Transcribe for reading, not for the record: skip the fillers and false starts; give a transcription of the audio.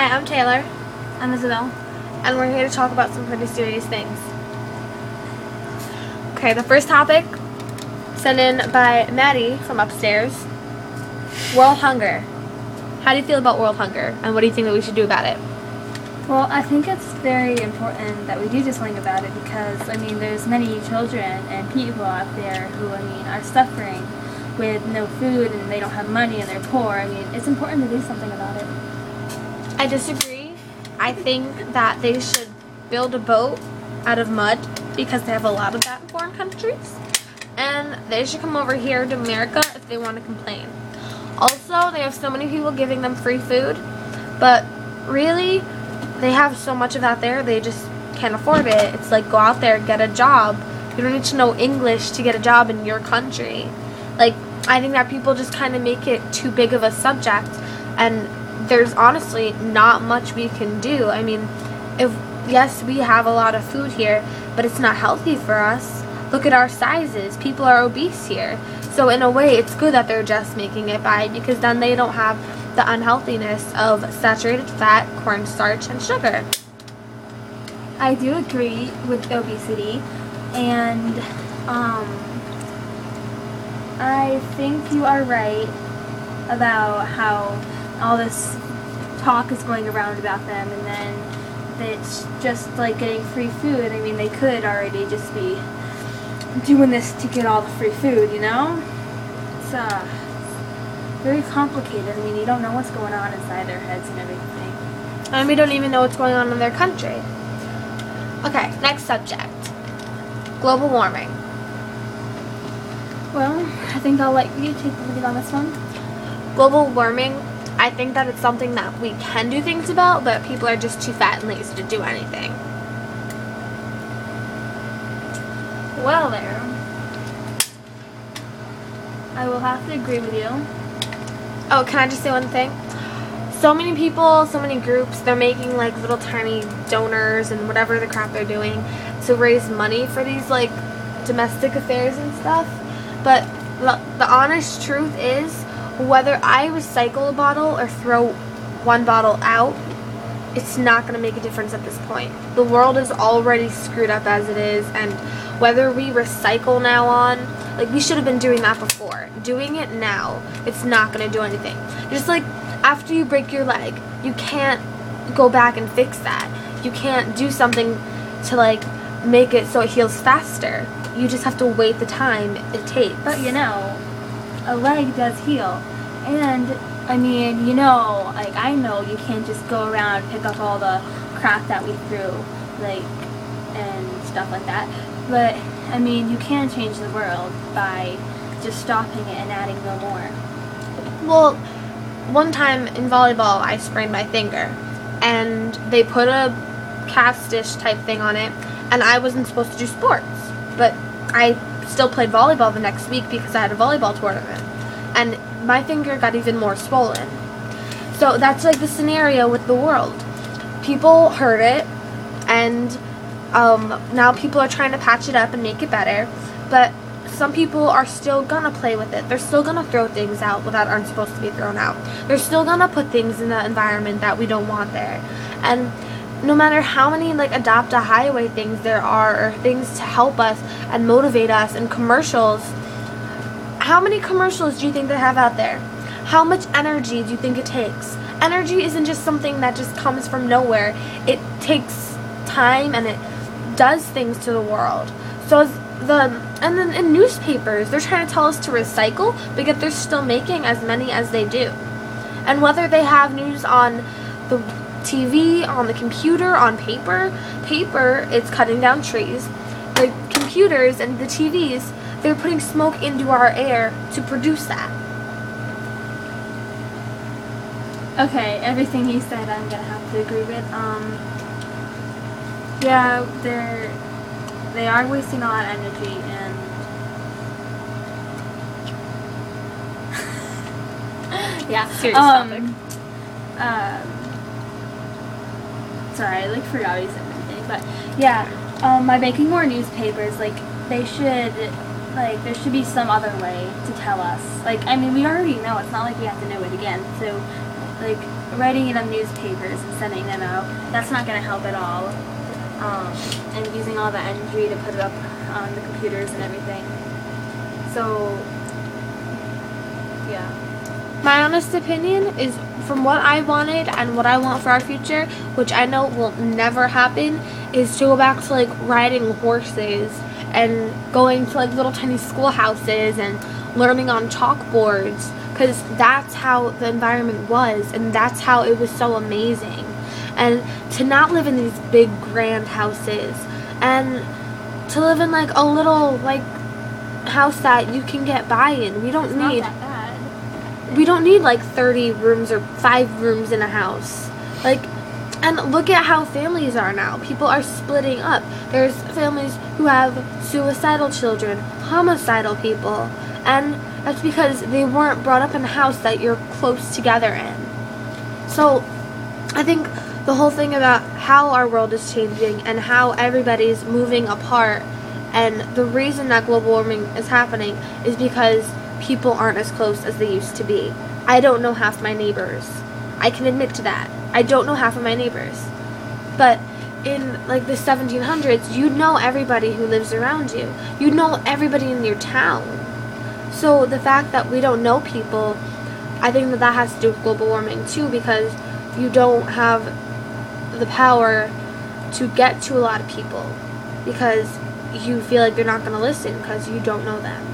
Hi, I'm Taylor, I'm Isabel. and we're here to talk about some pretty serious things. Okay, the first topic, sent in by Maddie from upstairs, world hunger. How do you feel about world hunger, and what do you think that we should do about it? Well, I think it's very important that we do something about it because, there's many children and people out there who, are suffering with no food and they don't have money and they're poor. It's important to do something about it. I disagree. I think that they should build a boat out of mud because they have a lot of that in foreign countries. And they should come over here to America if they want to complain. Also, they have so many people giving them free food, but really, they have so much of that there, they just can't afford it. It's like, go out there, get a job. You don't need to know English to get a job in your country. I think that people just kind of make it too big of a subject, and there's honestly not much we can do. Yes, we have a lot of food here, but it's not healthy for us. Look at our sizes. People are obese here. So in a way, it's good that they're just making it by, because then they don't have the unhealthiness of saturated fat, cornstarch, and sugar. I do agree with obesity, and I think you are right about how all this talk is going around about them, and then it's just like getting free food. They could already just be doing this to get all the free food, It's very complicated. You don't know what's going on inside their heads and everything. And we don't even know what's going on in their country. Okay, next subject. Global warming. Well, I think I'll let you take the lead on this one. Global warming, I think that it's something that we can do things about, but people are just too fat and lazy to do anything. Well there, I will have to agree with you. Oh, can I just say one thing? So many people, so many groups, they're making little tiny donors and whatever the crap they're doing to raise money for these domestic affairs and stuff. But the honest truth is, whether I recycle a bottle or throw one bottle out, it's not going to make a difference at this point. The world is already screwed up as it is, and whether we recycle now on, we should have been doing that before. Doing it now, it's not going to do anything. Just after you break your leg, you can't go back and fix that. You can't do something to make it so it heals faster. You just have to wait the time it takes. But a leg does heal. And I know you can't just go around and pick up all the crap that we threw, and stuff like that. But you can change the world by just stopping it and adding no more. Well, one time in volleyball, I sprained my finger, and they put a cast dish type thing on it, and I wasn't supposed to do sports, but I still played volleyball the next week because I had a volleyball tournament, and my finger got even more swollen. So that's the scenario with the world. People heard it, and now people are trying to patch it up and make it better, but some people are still gonna play with it. They're still gonna throw things out that aren't supposed to be thrown out. They're still gonna put things in the environment that we don't want there. And no matter how many adopt a highway things there are, or things to help us and motivate us, and commercials, how many commercials do you think they have out there? How much energy do you think it takes? Energy isn't just something that just comes from nowhere. It takes time, and it does things to the world. So and then in newspapers, they're trying to tell us to recycle, but yet they're still making as many as they do. And whether they have news on the TV, on the computer, on paper, it's cutting down trees. The computers and the TVs, they're putting smoke into our air to produce that. Okay, everything he said I'm gonna have to agree with. Yeah, they are wasting a lot of energy, and yeah. Serious topic. Sorry, I forgot what he said anything, but yeah, by making more newspapers, they should, there should be some other way to tell us. We already know. It's not like we have to know it again. So like writing it on newspapers and sending them out. That's not going to help at all. And using all the energy to put it up on the computers and everything. So, yeah. My honest opinion is, from what I wanted and what I want for our future, which I know will never happen, is to go back to like riding horses and going to like little tiny schoolhouses and learning on chalkboards, because that's how the environment was and that's how it was so amazing. And to not live in these big grand houses, and to live in like a little like house that you can get by in. We don't need Not that bad. we don't need like 30 rooms or 5 rooms in a house. Like, and look at how families are now. People are splitting up. There's families who have suicidal children, homicidal people, and that's because they weren't brought up in a house that you're close together in. So I think the whole thing about how our world is changing and how everybody's moving apart, and the reason that global warming is happening is because people aren't as close as they used to be. I don't know half my neighbors. I can admit to that. I don't know half of my neighbors. But in like the 1700s, you'd know everybody who lives around you. You'd know everybody in your town. So the fact that we don't know people, I think that has to do with global warming too, because you don't have the power to get to a lot of people because you feel like they're not going to listen because you don't know them.